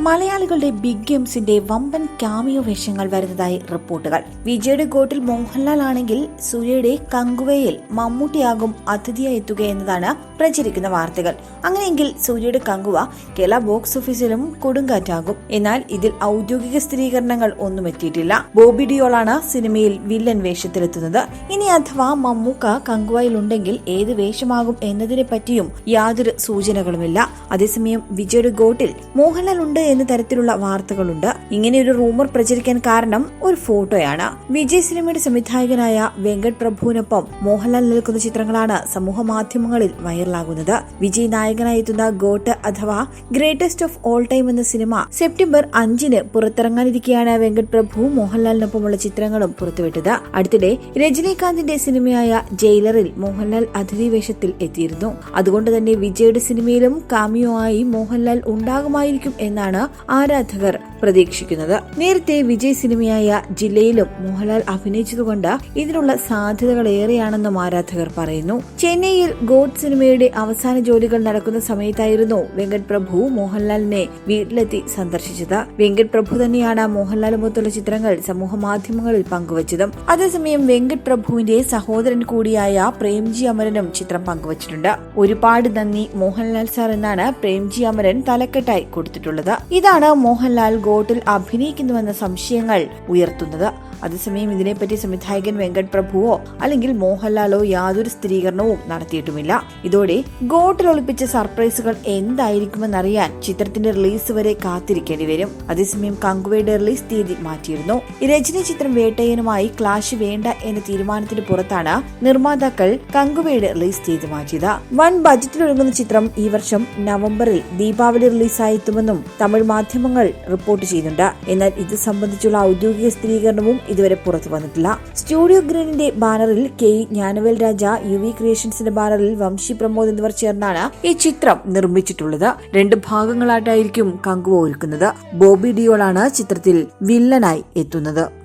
മലയാളികളുടെ ബിഗ് ഗെയിംസിന്റെ വമ്പൻ ക്യാമിയോ വേഷങ്ങൾ വരുന്നതായി റിപ്പോർട്ടുകൾ. വിജയുടെ ഗോട്ടിൽ മോഹൻലാൽ ആണെങ്കിൽ സൂര്യയുടെ കങ്കുവയിൽ മമ്മൂട്ടിയാകും അതിഥിയായി എത്തുക എന്നതാണ് പ്രചരിക്കുന്ന വാർത്തകൾ. അങ്ങനെയെങ്കിൽ സൂര്യയുടെ കങ്കുവ കേരള ബോക്സ് ഓഫീസിലും കൊടുങ്കാറ്റാകും. എന്നാൽ ഇതിൽ ഔദ്യോഗിക സ്ഥിരീകരണങ്ങൾ ഒന്നും എത്തിയിട്ടില്ല. ബോബി ഡിയോളാണ് സിനിമയിൽ വില്ലൻ വേഷത്തിലെത്തുന്നത്. ഇനി അഥവാ മമ്മൂക്ക കങ്കുവയിലുണ്ടെങ്കിൽ ഏത് വേഷമാകും എന്നതിനെ പറ്റിയും യാതൊരു സൂചനകളുമില്ല. അതേസമയം വിജയുടെ ഗോട്ടിൽ മോഹൻലാൽ ഉണ്ട് എന്ന തരത്തിലുള്ള വാർത്തകളുണ്ട്. ഇങ്ങനെയൊരു റൂമർ പ്രചരിക്കാൻ കാരണം ഒരു ഫോട്ടോയാണ്. വിജയ് സിനിമയുടെ സംവിധായകനായ വെങ്കട് പ്രഭുവിനൊപ്പം മോഹൻലാൽ നിൽക്കുന്ന ചിത്രങ്ങളാണ് സമൂഹ മാധ്യമങ്ങളിൽ വൈറലാകുന്നത്. വിജയ് നായകനായി എത്തുന്ന ഗോട്ട് അഥവാ ഗ്രേറ്റസ്റ്റ് ഓഫ് ഓൾ ടൈം എന്ന സിനിമ സെപ്റ്റംബർ 5 പുറത്തിറങ്ങാനിരിക്കെയാണ് വെങ്കട് പ്രഭു മോഹൻലാലിനൊപ്പമുള്ള ചിത്രങ്ങളും പുറത്തുവിട്ടത്. അടുത്തിടെ രജനീകാന്തിന്റെ സിനിമയായ ജയിലറിൽ മോഹൻലാൽ അതിഥി വേഷത്തിൽ എത്തിയിരുന്നു. അതുകൊണ്ട് തന്നെ വിജയുടെ സിനിമയിലും കാമിയോ ആയി മോഹൻലാൽ ഉണ്ടാകുമായിരിക്കും എന്നാണ് ആരാധകർ പ്രതീക്ഷിക്കുന്നത്. നേരത്തെ വിജയ് സിനിമയായ ജില്ലയിലും മോഹൻലാൽ അഭിനയിച്ചതുകൊണ്ട് ഇതിനുള്ള സാധ്യതകൾ ഏറെയാണെന്നും ആരാധകർ പറയുന്നു. ചെന്നൈയിൽ ഗോഡ് സിനിമയുടെ അവസാന ജോലികൾ നടക്കുന്ന സമയത്തായിരുന്നു വെങ്കട് പ്രഭു മോഹൻലാലിനെ വീട്ടിലെത്തി സന്ദർശിച്ചത്. വെങ്കട് പ്രഭു തന്നെയാണ് മോഹൻലാലുമൊത്തുള്ള ചിത്രങ്ങൾ സമൂഹ മാധ്യമങ്ങളിൽ പങ്കുവച്ചതും. അതേസമയം വെങ്കട് പ്രഭുവിന്റെ സഹോദരൻ കൂടിയായ പ്രേംജി അമരനും ചിത്രം പങ്കുവച്ചിട്ടുണ്ട്. ഒരുപാട് നന്ദി മോഹൻലാൽ സാർ എന്നാണ് പ്രേംജി അമരൻ തലക്കെട്ടായി കൊടുത്തിട്ടുള്ളത്. ഇതാണ് മോഹൻലാൽ ഗോട്ടിൽ അഭിനയിക്കുന്നുവെന്ന സംശയങ്ങൾ ഉയർത്തുന്നത്. അതേസമയം ഇതിനെപ്പറ്റി സംവിധായകൻ വെങ്കട് പ്രഭുവോ അല്ലെങ്കിൽ മോഹൻലാലോ യാതൊരു സ്ഥിരീകരണവും നടത്തിയിട്ടുമില്ല. ഇതോടെ ഗോട്ടിൽ ഒളിപ്പിച്ച സർപ്രൈസുകൾ എന്തായിരിക്കുമെന്നറിയാൻ ചിത്രത്തിന്റെ റിലീസ് വരെ കാത്തിരിക്കേണ്ടി വരും. അതേസമയം കങ്കുവയുടെ റിലീസ് തീയതി മാറ്റിയിരുന്നു. രജനി ചിത്രം വേട്ടയ്യനുമായി ക്ലാഷ് വേണ്ട എന്ന തീരുമാനത്തിന് പുറത്താണ് നിർമ്മാതാക്കൾ കങ്കുവയുടെ റിലീസ് തീയതി മാറ്റിയത്. വൻ ബജറ്റിലൊരുങ്ങുന്ന ചിത്രം ഈ വർഷം നവംബറിൽ ദീപാവലി റിലീസായി എത്തുമെന്നും തമിഴ് മാധ്യമങ്ങൾ റിപ്പോർട്ട് ചെയ്യുന്നുണ്ട്. എന്നാൽ ഇത് സംബന്ധിച്ചുള്ള ഔദ്യോഗിക സ്ഥിരീകരണവും ഇതുവരെ പുറത്തു വന്നിട്ടില്ല. സ്റ്റുഡിയോ ഗ്രീനിന്റെ ബാനറിൽ കെ ജ്ഞാനവേൽ രാജ, UV ക്രിയേഷൻസിന്റെ ബാനറിൽ വംശി പ്രമോദ് എന്നിവർ ചേർന്നാണ് ഈ ചിത്രം നിർമ്മിച്ചിട്ടുള്ളത്. 2 ഭാഗങ്ങളായിട്ടായിരിക്കും കങ്കുവ ഒരുക്കുന്നത്. ബോബി ഡിയോളാണ് ചിത്രത്തിൽ വില്ലനായി എത്തുന്നത്.